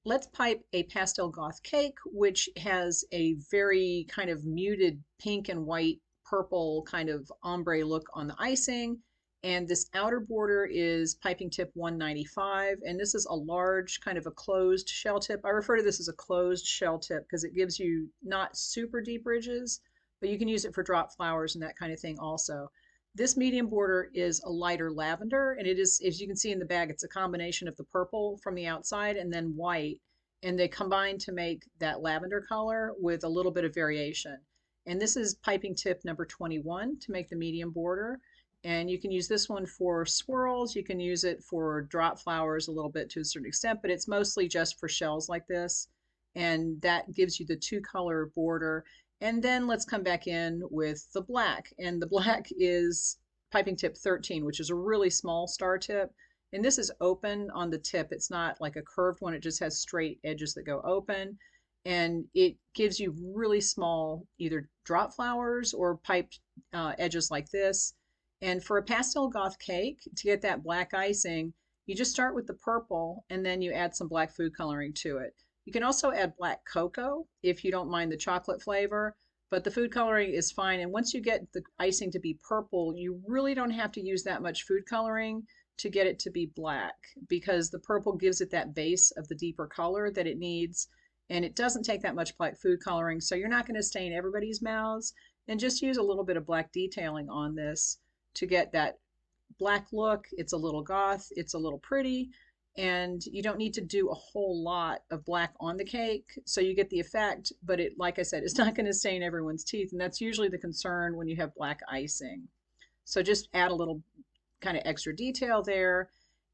let's pipe a pastel goth cake, which has a very kind of muted pink and white purple kind of ombre look on the icing. And this outer border is piping tip 195. And this is a large kind of a closed shell tip. I refer to this as a closed shell tip because it gives you not super deep ridges, but you can use it for drop flowers and that kind of thing also. This medium border is a lighter lavender, and it is, as you can see in the bag, it's a combination of the purple from the outside and then white, and they combine to make that lavender color with a little bit of variation. And this is piping tip number 21 to make the medium border. And you can use this one for swirls, you can use it for drop flowers a little bit to a certain extent, but it's mostly just for shells like this. And that gives you the two color border. And then let's come back in with the black. And the black is piping tip 13, which is a really small star tip. And this is open on the tip. It's not like a curved one. It just has straight edges that go open. And it gives you really small either drop flowers or piped edges like this. And for a pastel goth cake, to get that black icing, you just start with the purple and then you add some black food coloring to it. You can also add black cocoa if you don't mind the chocolate flavor, but the food coloring is fine. And once you get the icing to be purple, you really don't have to use that much food coloring to get it to be black because the purple gives it that base of the deeper color that it needs. And it doesn't take that much black food coloring, so you're not going to stain everybody's mouths. And just use a little bit of black detailing on this to get that black look. It's a little goth, it's a little pretty, and you don't need to do a whole lot of black on the cake so you get the effect, but it, like I said, it's not going to stain everyone's teeth, and that's usually the concern when you have black icing. So just add a little kind of extra detail there.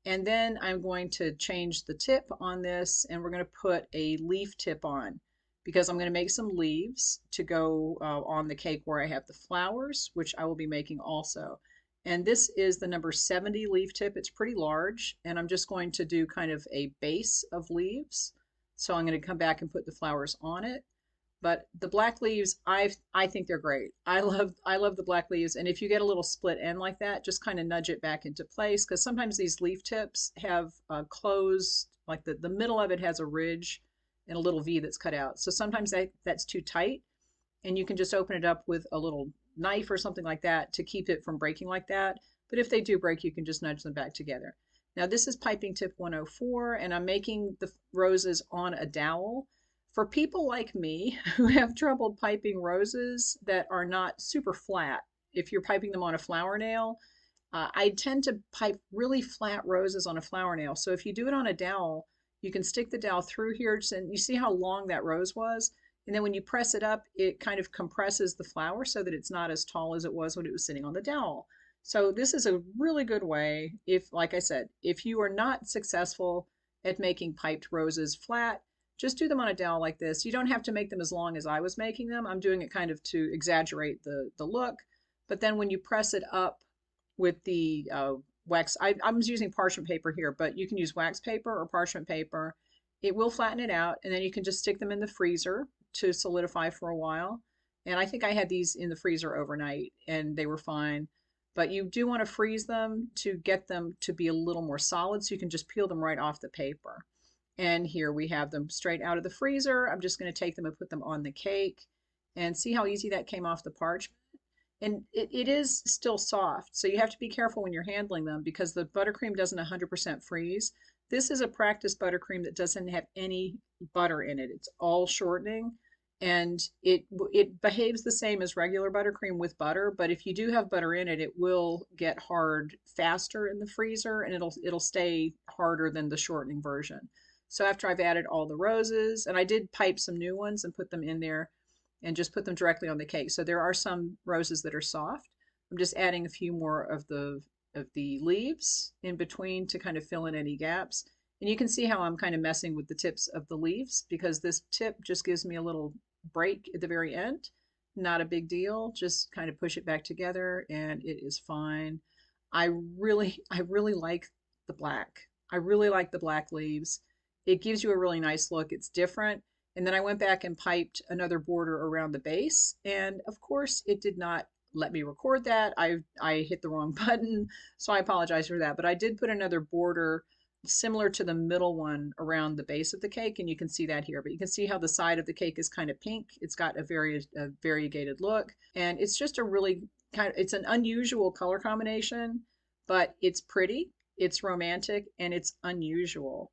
And then I'm going to change the tip on this, and we're going to put a leaf tip on because I'm going to make some leaves to go on the cake where I have the flowers, which I will be making also. And this is the number 70 leaf tip. It's pretty large, and I'm just going to do kind of a base of leaves. So I'm going to come back and put the flowers on it. But the black leaves, I think they're great. I love the black leaves. And if you get a little split end like that, just kind of nudge it back into place because sometimes these leaf tips have closed, like the middle of it has a ridge and a little V that's cut out. So sometimes that's too tight, and you can just open it up with a little knife or something like that to keep it from breaking like that. But if they do break, you can just nudge them back together. Now this is piping tip 104, and I'm making the roses on a dowel. For people like me who have trouble piping roses that are not super flat, if you're piping them on a flower nail, I tend to pipe really flat roses on a flower nail. So if you do it on a dowel, you can stick the dowel through here, and you see how long that rose was? And then when you press it up, it kind of compresses the flower so that it's not as tall as it was when it was sitting on the dowel. So this is a really good way if, like I said, if you are not successful at making piped roses flat, just do them on a dowel like this. You don't have to make them as long as I was making them. I'm doing it kind of to exaggerate the look. But then when you press it up with the wax, I'm using parchment paper here, but you can use wax paper or parchment paper. It will flatten it out, and then you can just stick them in the freezer to solidify for a while. And I think I had these in the freezer overnight and they were fine. But you do want to freeze them to get them to be a little more solid so you can just peel them right off the paper. And here we have them straight out of the freezer. I'm just going to take them and put them on the cake and see how easy that came off the parchment. And it is still soft, so you have to be careful when you're handling them because the buttercream doesn't 100% freeze. This is a practice buttercream that doesn't have any butter in it. It's all shortening, and it behaves the same as regular buttercream with butter, but if you do have butter in it, it will get hard faster in the freezer, and it'll stay harder than the shortening version. So after I've added all the roses, and I did pipe some new ones and put them in there and just put them directly on the cake. So there are some roses that are soft. I'm just adding a few more of the leaves in between to kind of fill in any gaps. And you can see how I'm kind of messing with the tips of the leaves because this tip just gives me a little break at the very end. Not a big deal. Just kind of push it back together and it is fine. I really like the black. I really like the black leaves. It gives you a really nice look. It's different. And then I went back and piped another border around the base. And of course, it did not let me record that. I hit the wrong button, so I apologize for that. But I did put another border similar to the middle one around the base of the cake, and you can see that here. But you can see how the side of the cake is kind of pink. It's got a variegated look, and it's just a really it's an unusual color combination, but it's pretty, it's romantic, and it's unusual.